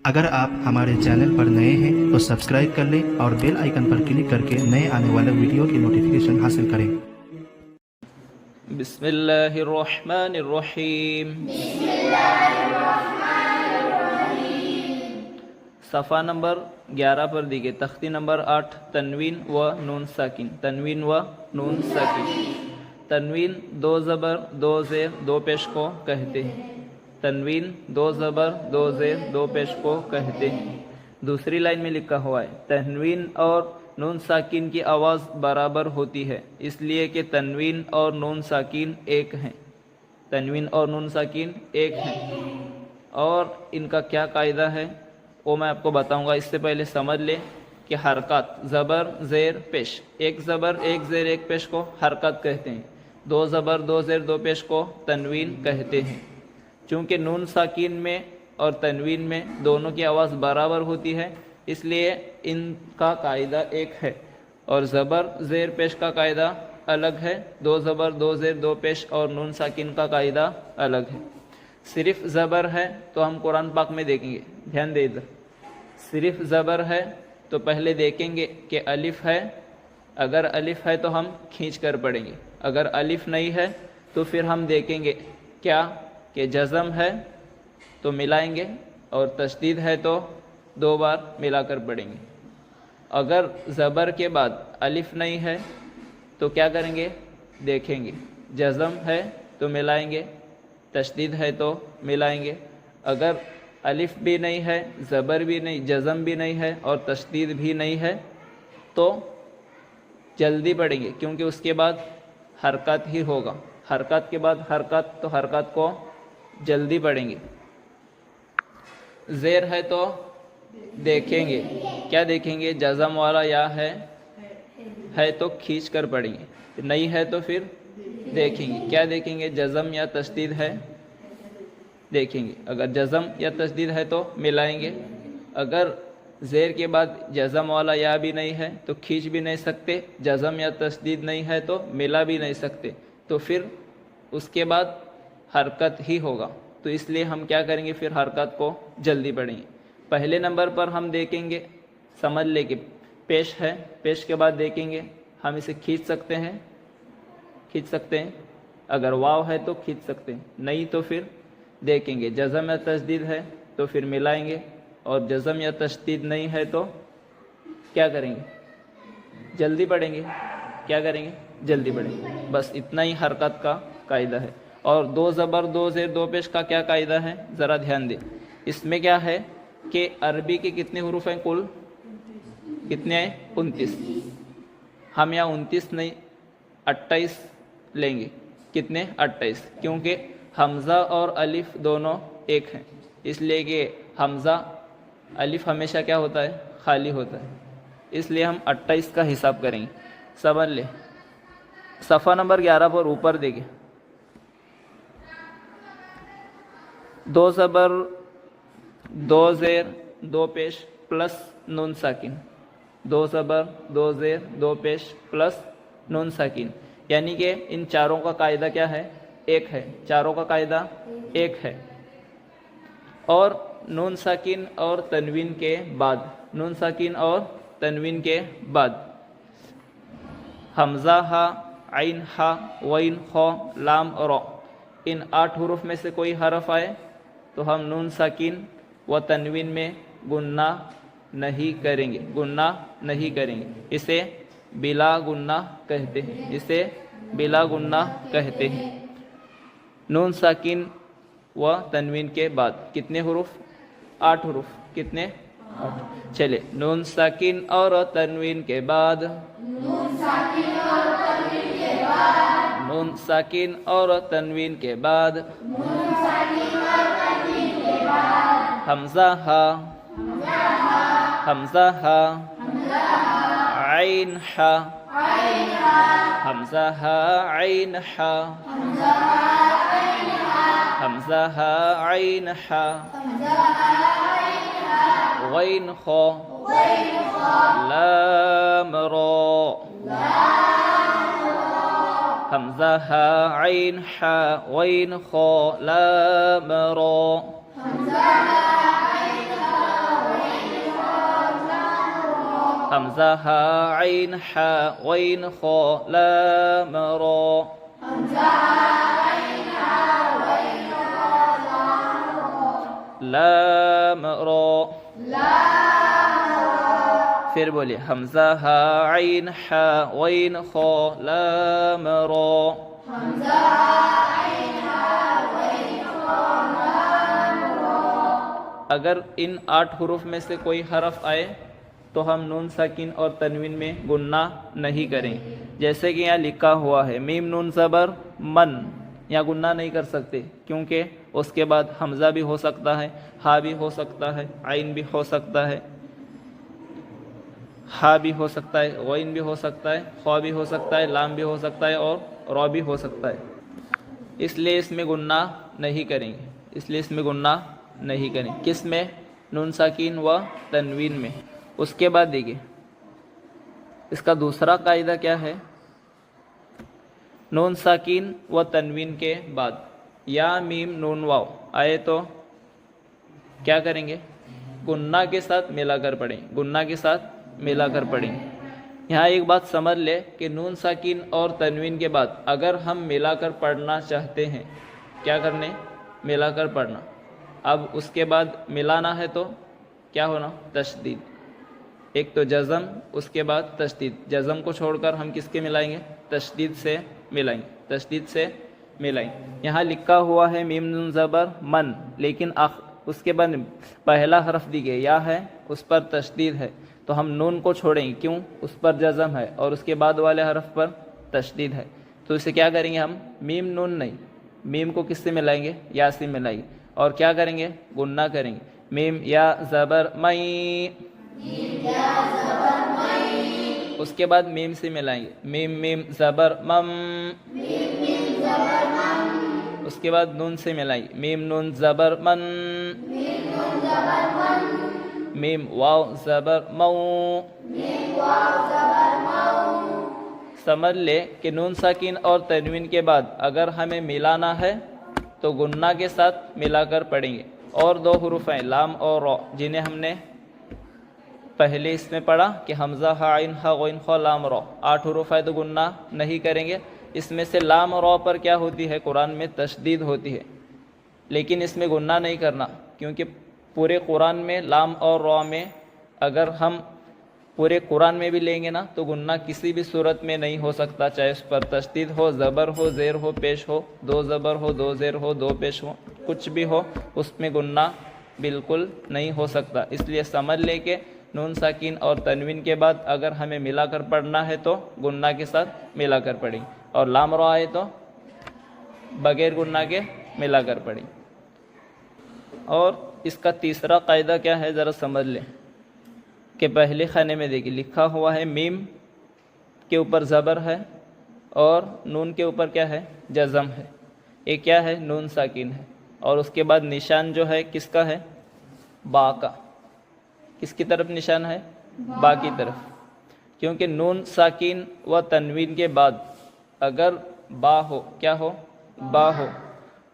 اگر آپ ہمارے چینل پر نئے ہیں تو سبسکرائب کر لیں اور بیل آئیکن پر کلک کر کے نئے آنے والے ویڈیو کی نوٹیفیکیشن حاصل کریں۔ بسم اللہ الرحمن الرحیم۔ صفحہ نمبر 11 پر دیکھیے، تختی نمبر 8، تنوین و نون ساکن۔ تنوین و نون ساکن۔ تنوین دو زبر دو زیر دو پیش کو کہتے ہیں۔ تنوین دو زبر دو زیر دو پیش کو کہتے ہیں۔ دوسری لائن میں لکھا ہوا ہے تنوین اور نون ساکن کی آواز برابر ہوتی ہے، اس لیے کہ تنوین اور نون ساکن ایک ہیں۔ تنوین اور نون ساکن ایک ہیں، اور ان کا کیا قاعدہ ہے وہ میں آپ کو بتاؤں گا۔ اس سے پہلے سمجھ لیں کہ حرکات زبر زیر پیش، ایک زبر ایک زیر ایک پیش کو حرکات کہتے ہیں، دو زبر دو زیر دو پیش کو تنوین کہتے ہیں۔ چونکہ نون ساکن میں اور تنوین میں دونوں کی آواز برابر ہوتی ہے، اس لیے ان کا قاعدہ ایک ہے، اور زبر زیر پیش کا قاعدہ الگ ہے۔ دو زبر دو زیر دو پیش اور نون ساکن کا قاعدہ الگ ہے۔ صرف زبر ہے تو ہم قرآن پاک میں دیکھیں گے، دھیان دے ادھر۔ صرف زبر ہے تو پہلے دیکھیں گے کہ الف ہے، اگر الف ہے تو ہم کھینچ کر پڑھیں گے، اگر الف نہیں ہے تو پھر ہم دیکھیں گے کیا کہ جزم ہے تو ملائیں گے، اور تشدید ہے تو دو بار ملا کر پڑھیں گے۔ اگر زبر کے بعد الف نہیں ہے تو کیا کریں گے، دیکھیں گے، جزم ہے تو ملائیں گے، تشدید ہے تو ملائیں گے۔ اگر الف بھی نہیں ہے، زبر بھی نہیں، جزم بھی نہیں ہے اور تشدید بھی نہیں ہے تو جلدی پڑھیں گے، کیونکہ اس کے بعد حرکات ہی ہوگا۔ حرکات کے بعد حرکات، تو حرکات کو جلدی پڑھیں گے۔ زیر ہے تو دیکھیں گے، کیا دیکھیں گے، جزم والا یا ہے تو کھینچ کر پڑھیں گے، نہیں ہے تو پھر دیکھیں گے، کیا دیکھیں گے، جزم یا تشدید ہے دیکھیں گے، اگر جزم یا تشدید ہے تو ملائیں گے۔ اگر زیر کے بعد جزم والا یا بھی نہیں ہے تو کھینچ بھی نہیں سکتے، جزم یا تشدید نہیں ہے تو ملا بھی نہیں سکتے، تو پھر اس کے بعد حرکت ہی ہوگا، تو اس لیے ہم کیا کریں گے، پھر حرکت کو جلدی پڑھیں گے۔ پہلے نمبر پر ہم دیکھیں گے، سمجھ لیں کہ پیش ہے، پیش کے بعد دیکھیں گے ہم اسے کھینچ سکتے ہیں، اگر واو ہے تو کھینچ سکتے ہیں، نہیں تو پھر دیکھیں گے، جزم یا تشدید ہے تو پھر ملائیں گے، اور جزم یا تشدید نہیں ہے تو کیا کریں گے، جلدی پڑھیں گے، کیا کریں گے، جلدی پڑھیں گے۔ بس اتنا ہی حرکت کا قاعدہ ہے۔ اور دو زبر دو زیر دو پیش کا کیا قاعدہ ہے، ذرا دھیان دیں۔ اس میں کیا ہے کہ عربی کے کتنے حروف ہیں، کل کتنے ہیں، 29۔ ہم یہاں 29 نہیں 28 لیں گے، کتنے، 28، کیونکہ حمزہ اور الف دونوں ایک ہیں، اس لیے کہ حمزہ الف ہمیشہ کیا ہوتا ہے، خالی ہوتا ہے، اس لیے ہم 28 کا حساب کریں گے۔ سمجھ لیں۔ صفحہ نمبر 11 پر اوپر دیکھیں، دو زبر دو زیر دو پیش پلس نون ساکن، دو زبر دو زیر دو پیش پلس نون ساکن، یعنی کہ ان چاروں کا قاعدہ کیا ہے، ایک ہے، چاروں کا قاعدہ ایک ہے۔ اور نون ساکن اور تنوین کے بعد، نون ساکن اور تنوین کے بعد حمزہ ہا، عین ہا، غین خا، لام را، ان 8 حروف میں سے کوئی حرف آئے تو ہم نون ساکن و تنوین میں گنہ نہیں کریں گے، گنہ نہیں کریں گے، اسے بلا گنہ کہتے ہیں، اسے بلا گنہ کہتے ہیں۔ نون ساکن و تنوین کے بعد کتنے حروف، 8 حروف، کتنے، 8۔ چلے، نون ساکن اور تنوین کے بعد، نون ساکن اور تنوین کے بعد حمزہ ہا، حمزہ ہا، عین ہا، حمزہ ہا، عین ہا، حمزہ ہا، عین ہا، غین خا، لام را، حمزہ ہا، عین ہا، غین خا، لام را، حمزہ ہا عین حا غین خا لام را لام را پھر بولیے حمزہ ہا عین حا غین خا لام را اگر ان 8 حروف میں سے کوئی حرف آئے تو ہم نون ساکن اور تنوین میں گننا نہیں کریں. جیسے کہ یہاں لکھا ہوا ہے میم نون زبر من، یہاں گننا نہیں کر سکتے کیونکہ اس کے بعد حمزہ بھی ہو سکتا ہے، ہا بھی ہو سکتا ہے، عین بھی ہو سکتا ہے، ہا بھی ہو سکتا ہے، غین بھی ہو سکتا ہے، خا بھی ہو سکتا ہے، لام بھی ہو سکتا ہے اور را بھی ہو سکتا ہے. اس لیے اس میں گننا نہیں کریں گے، اس لیے اس میں گننا نہیں کریں. کس میں؟ نون ساکین و تنوین میں. اس کے بعد دیکھیے اس کا دوسرا قاعدہ کیا ہے. نون ساکین و تنوین کے بعد یا میم نون واو آئے تو کیا کریں گے؟ گننا کے ساتھ ملا کر پڑھیں، گننا کے ساتھ ملا کر پڑھیں. یہاں ایک بات سمجھ لے کہ نون ساکین اور تنوین کے بعد اگر ہم ملا کر پڑھنا چاہتے ہیں، کیا کرنے؟ ملا کر پڑھنا. اب اس کے بعد ملانا ہے تو کیا ہونا؟ تشدید. ایک تو جزم، اس کے بعد تشدید. جزم کو چھوڑ کر ہم کس کے ملائیں گے؟ تشدید سے ملائیں گے، تشدید سے ملائیں. یہاں لکھا ہوا ہے میم نون زبر من، لیکن اس کے بعد پہلا حرف دی گئی یا ہے، اس پر تشدید ہے تو ہم نون کو چھوڑیں گے. کیوں؟ اس پر جزم ہے اور اس کے بعد والے حرف پر تشدید ہے. تو اسے کیا کریں گے ہم؟ میم نون نہیں، میم کو کس سے ملائیں گے؟ یا سے ملائیں گے. اور کیا کریں گے؟ گننا کریں گے. میم یا زبر مئی، اس کے بعد میم سے ملائیں گے. میم میم زبر مم، اس کے بعد نون سے ملائیں گے. میم نون زبر من، میم واو زبر مو. سمجھ لے کہ نون ساکین اور تنوین کے بعد اگر ہمیں ملانا ہے تو گننا کے ساتھ ملا کر پڑھیں گے. اور 2 حروف ہیں لام اور را، جنہیں ہم نے پہلے اس میں پڑھا کہ حمزہ ہا عین ہا غین خا لام را. 8 حروف ہے تو گننا نہیں کریں گے. اس میں سے لام اور را پر کیا ہوتی ہے؟ قرآن میں تشدید ہوتی ہے، لیکن اس میں گننا نہیں کرنا کیونکہ پورے قرآن میں لام اور را میں اگر ہم پورے قرآن میں بھی لیں گے نا تو گننا کسی بھی صورت میں نہیں ہو سکتا، چاہے اس پر تشدید ہو، زبر ہو، زیر ہو، پیش ہو، 2 زبر ہو، 2 زیر ہو، 2 پیش ہو، کچھ بھی ہو، اس میں گننا بالکل نہیں ہو سکتا. اس لیے سمجھ لے کہ نون ساکین اور تنوین کے بعد اگر ہمیں ملا کر پڑھنا ہے تو گننا کے ساتھ ملا کر پڑھیں، اور لام را آئے تو بغیر گننا کے ملا کر پڑھیں. اور اس کا تیسرا قاعدہ کیا ہے ذرا سمجھ لیں کہ پہلے خانے میں دیکھیں لکھا ہوا ہے میم کے اوپر زبر ہے اور نون کے اوپر کیا ہے؟ جزم ہے. یہ کیا ہے؟ نون ساکین ہے. اور اس کے بعد نشان جو ہے کس کا ہے؟ با کا. کس کی طرف نشان ہے؟ با کی طرف. کیونکہ نون ساکین و تنوین کے بعد اگر با ہو، کیا ہو؟ با ہو،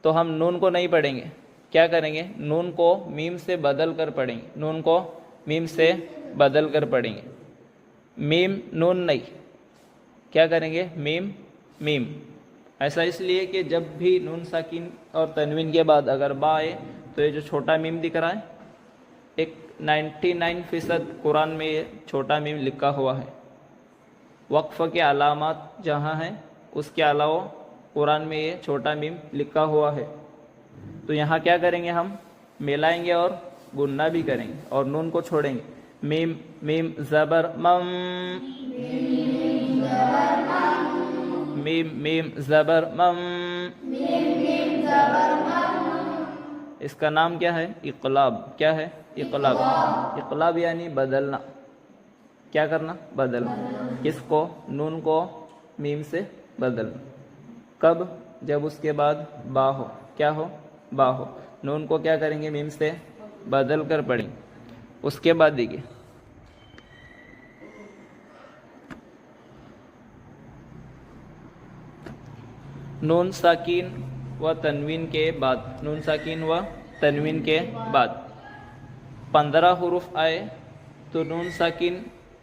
تو ہم نون کو نہیں پڑھیں گے. کیا کریں گے؟ نون کو میم سے بدل کر پڑھیں گے. نون کو میم سے بدل کر پڑھیں گے. میم نون نہیں، کیا کریں گے؟ میم میم. ایسا اس لیے کہ جب بھی نون ساکین اور تنوین کے بعد اگر با آئے تو یہ جو چھوٹا میم دکھ رہا ہے، ایک 99% قرآن میں یہ چھوٹا میم لکھا ہوا ہے. وقف کے علامات جہاں ہیں اس کے علاوہ قرآن میں یہ چھوٹا میم لکھا ہوا ہے. تو یہاں کیا کریں گے؟ ہم ملائیں گے اور گننا بھی کریں گے اور نون کو چھوڑیں گے. میم میم زبر مم، میم میم زبر مم. اس کا نام کیا ہے؟ اقلاب. کیا ہے؟ اقلاب. اقلاب یعنی بدلنا. کیا کرنا؟ بدلنا. کس کو؟ نون کو میم سے بدلنا. کب؟ جب اس کے بعد با ہو. کیا ہو؟ با ہو. نون کو کیا کریں گے؟ میم سے بدل کر پڑھیں. اس کے بعد دیکھیے نون ساکین و تنوین کے بعد، نون ساکین و تنوین کے بعد 15 حروف آئے تو نون ساکین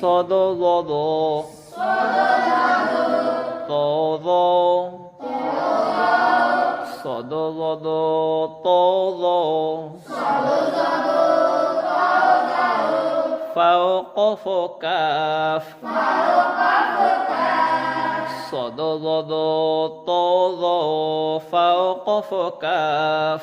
sodo lodo, todo, sodo lodo, todo, fauqo fokaf, sodo lodo, todo, fauqo fokaf,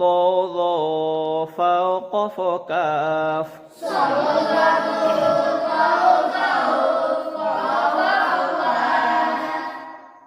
todo fauqo fokaf,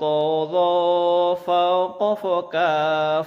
todo fauqo fokaf,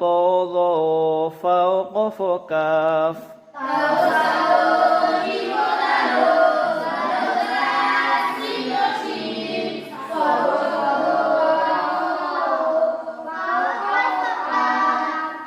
todo fauqo fokaf,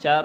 4